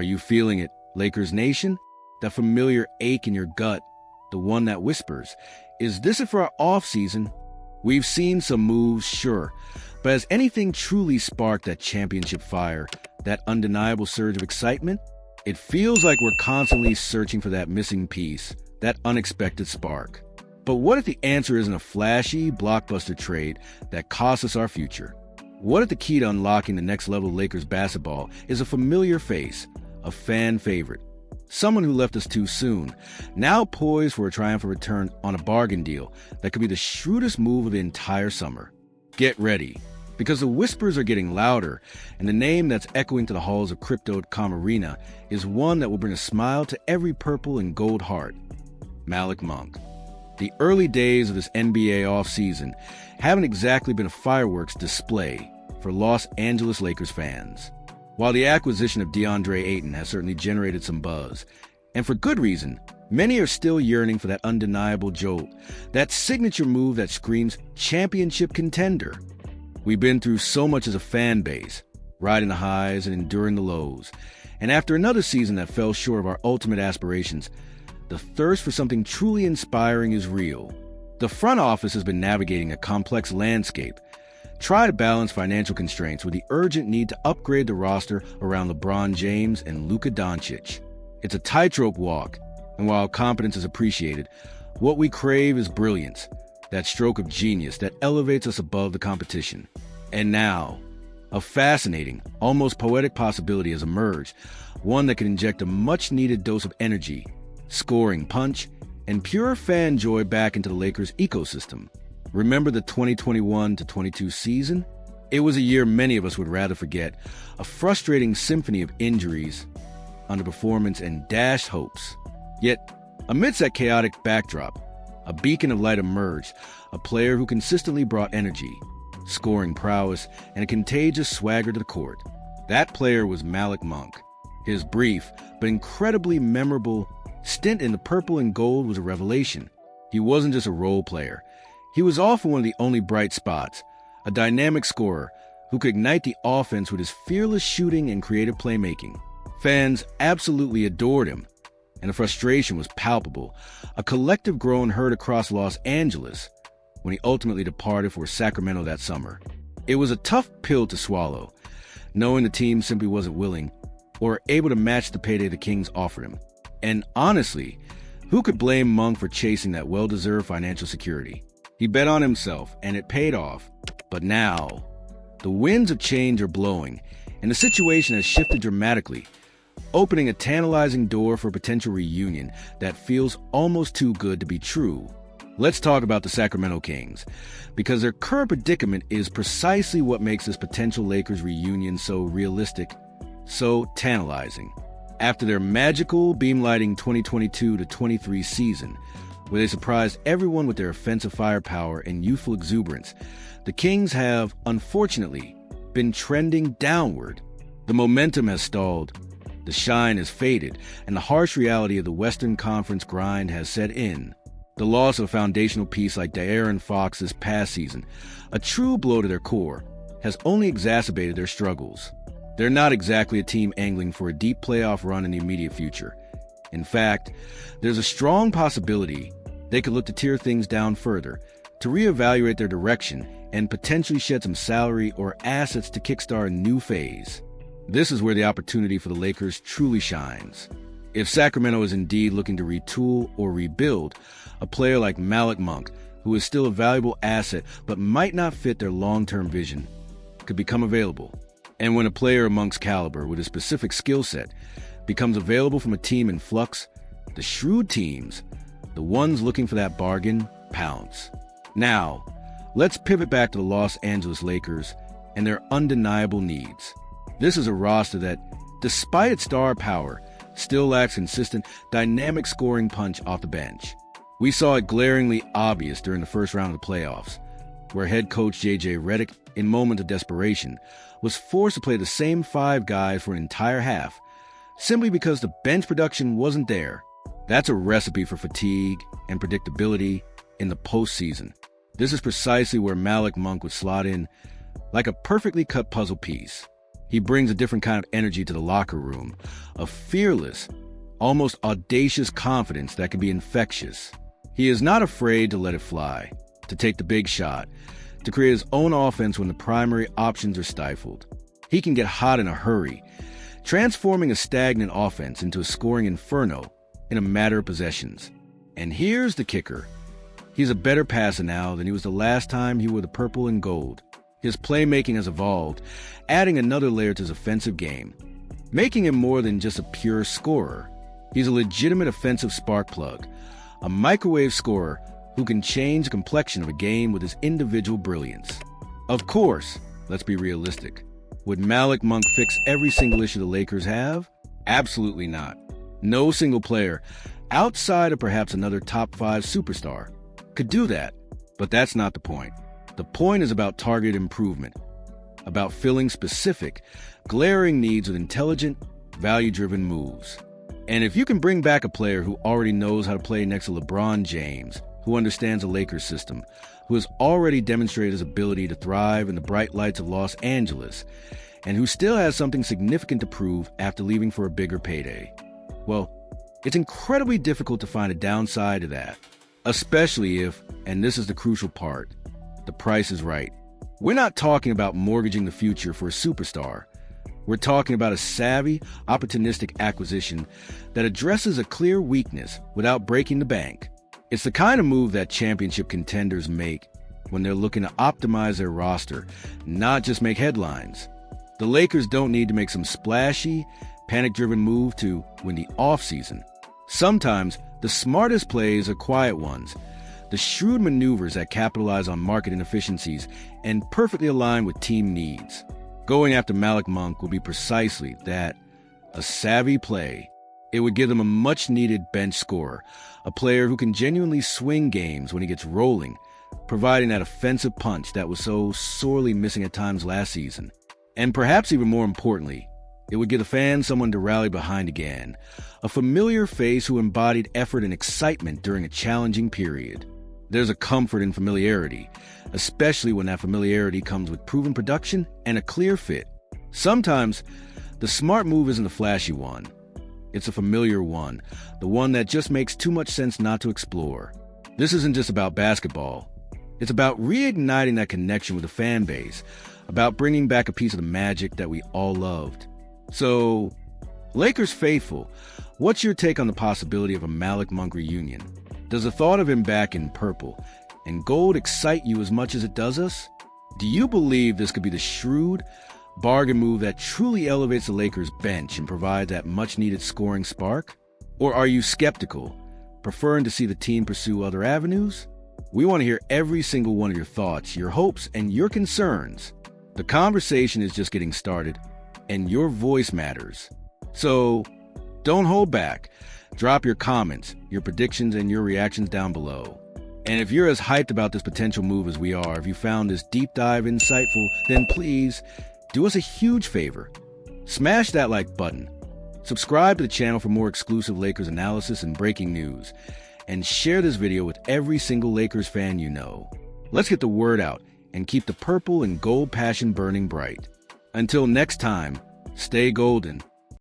Are you feeling it, Lakers Nation? That familiar ache in your gut, the one that whispers, is this it for our offseason? We've seen some moves, sure, but has anything truly sparked that championship fire, that undeniable surge of excitement? It feels like we're constantly searching for that missing piece, that unexpected spark. But what if the answer isn't a flashy, blockbuster trade that costs us our future? What if the key to unlocking the next level of Lakers basketball is a familiar face, a fan favorite, someone who left us too soon, now poised for a triumphant return on a bargain deal that could be the shrewdest move of the entire summer? Get ready, because the whispers are getting louder, and the name that's echoing to the halls of Crypto.com Arena is one that will bring a smile to every purple and gold heart: Malik Monk. The early days of this NBA offseason haven't exactly been a fireworks display for Los Angeles Lakers fans. While the acquisition of DeAndre Ayton has certainly generated some buzz, and for good reason, many are still yearning for that undeniable jolt, that signature move that screams championship contender. We've been through so much as a fan base, riding the highs and enduring the lows, and after another season that fell short of our ultimate aspirations, the thirst for something truly inspiring is real. The front office has been navigating a complex landscape, try to balance financial constraints with the urgent need to upgrade the roster around LeBron James and Luka Doncic. It's a tightrope walk, and while competence is appreciated, what we crave is brilliance, that stroke of genius that elevates us above the competition. And now, a fascinating, almost poetic possibility has emerged, one that can inject a much-needed dose of energy, scoring punch, and pure fan joy back into the Lakers ecosystem. Remember the 2021-22 season? It was a year many of us would rather forget, a frustrating symphony of injuries, underperformance, and dashed hopes. Yet, amidst that chaotic backdrop, a beacon of light emerged, a player who consistently brought energy, scoring prowess, and a contagious swagger to the court. That player was Malik Monk. His brief, but incredibly memorable, stint in the purple and gold was a revelation. He wasn't just a role player. He was often one of the only bright spots, a dynamic scorer who could ignite the offense with his fearless shooting and creative playmaking. Fans absolutely adored him, and the frustration was palpable, a collective groan heard across Los Angeles when he ultimately departed for Sacramento that summer. It was a tough pill to swallow, knowing the team simply wasn't willing or able to match the payday the Kings offered him. And honestly, who could blame Monk for chasing that well-deserved financial security? He bet on himself, and it paid off. But now, the winds of change are blowing, and the situation has shifted dramatically, opening a tantalizing door for a potential reunion that feels almost too good to be true. Let's talk about the Sacramento Kings, because their current predicament is precisely what makes this potential Lakers reunion so realistic, so tantalizing. After their magical beam-lighting 2022-23 season, where they surprised everyone with their offensive firepower and youthful exuberance, the Kings have, unfortunately, been trending downward. The momentum has stalled, the shine has faded, and the harsh reality of the Western Conference grind has set in. The loss of a foundational piece like De'Aaron Fox this past season, a true blow to their core, has only exacerbated their struggles. They're not exactly a team angling for a deep playoff run in the immediate future. In fact, there's a strong possibility they could look to tear things down further, to reevaluate their direction, and potentially shed some salary or assets to kickstart a new phase. This is where the opportunity for the Lakers truly shines. If Sacramento is indeed looking to retool or rebuild, a player like Malik Monk, who is still a valuable asset but might not fit their long-term vision, could become available. And when a player of Monk's caliber with a specific skill set becomes available from a team in flux, the shrewd teams, the ones looking for that bargain, pounce. Now, let's pivot back to the Los Angeles Lakers and their undeniable needs. This is a roster that, despite its star power, still lacks consistent, dynamic scoring punch off the bench. We saw it glaringly obvious during the first round of the playoffs, where head coach JJ Redick, in moments of desperation, was forced to play the same five guys for an entire half, simply because the bench production wasn't there. That's a recipe for fatigue and predictability in the postseason. This is precisely where Malik Monk would slot in like a perfectly cut puzzle piece. He brings a different kind of energy to the locker room, a fearless, almost audacious confidence that can be infectious. He is not afraid to let it fly, to take the big shot, to create his own offense when the primary options are stifled. He can get hot in a hurry, transforming a stagnant offense into a scoring inferno in a matter of possessions. And here's the kicker. He's a better passer now than he was the last time he wore the purple and gold. His playmaking has evolved, adding another layer to his offensive game, making him more than just a pure scorer. He's a legitimate offensive spark plug, a microwave scorer who can change the complexion of a game with his individual brilliance. Of course, let's be realistic. Would Malik Monk fix every single issue the Lakers have? Absolutely not. No single player, outside of perhaps another top 5 superstar, could do that. But that's not the point. The point is about targeted improvement, about filling specific, glaring needs with intelligent, value-driven moves. And if you can bring back a player who already knows how to play next to LeBron James, who understands the Lakers system, who has already demonstrated his ability to thrive in the bright lights of Los Angeles, and who still has something significant to prove after leaving for a bigger payday, well, it's incredibly difficult to find a downside to that, especially if, and this is the crucial part, the price is right. We're not talking about mortgaging the future for a superstar. We're talking about a savvy, opportunistic acquisition that addresses a clear weakness without breaking the bank. It's the kind of move that championship contenders make when they're looking to optimize their roster, not just make headlines. The Lakers don't need to make some splashy, panic-driven move to win the offseason. Sometimes the smartest plays are quiet ones, the shrewd maneuvers that capitalize on market inefficiencies and perfectly align with team needs. Going after Malik Monk will be precisely that, a savvy play. It would give them a much-needed bench scorer, a player who can genuinely swing games when he gets rolling, providing that offensive punch that was so sorely missing at times last season. And perhaps even more importantly, it would give the fans someone to rally behind again, a familiar face who embodied effort and excitement during a challenging period. There's a comfort in familiarity, especially when that familiarity comes with proven production and a clear fit. Sometimes, the smart move isn't the flashy one. It's a familiar one, the one that just makes too much sense not to explore. This isn't just about basketball. It's about reigniting that connection with the fan base, about bringing back a piece of the magic that we all loved. So, Lakers faithful, what's your take on the possibility of a Malik Monk reunion? Does the thought of him back in purple and gold excite you as much as it does us? Do you believe this could be the shrewd, bargain move that truly elevates the Lakers' bench and provides that much-needed scoring spark? Or are you skeptical, preferring to see the team pursue other avenues? We want to hear every single one of your thoughts, your hopes, and your concerns. The conversation is just getting started, and your voice matters. So, don't hold back. Drop your comments, your predictions, and your reactions down below. And if you're as hyped about this potential move as we are, if you found this deep dive insightful, then please do us a huge favor. Smash that like button. Subscribe to the channel for more exclusive Lakers analysis and breaking news. And share this video with every single Lakers fan you know. Let's get the word out and keep the purple and gold passion burning bright. Until next time, stay golden.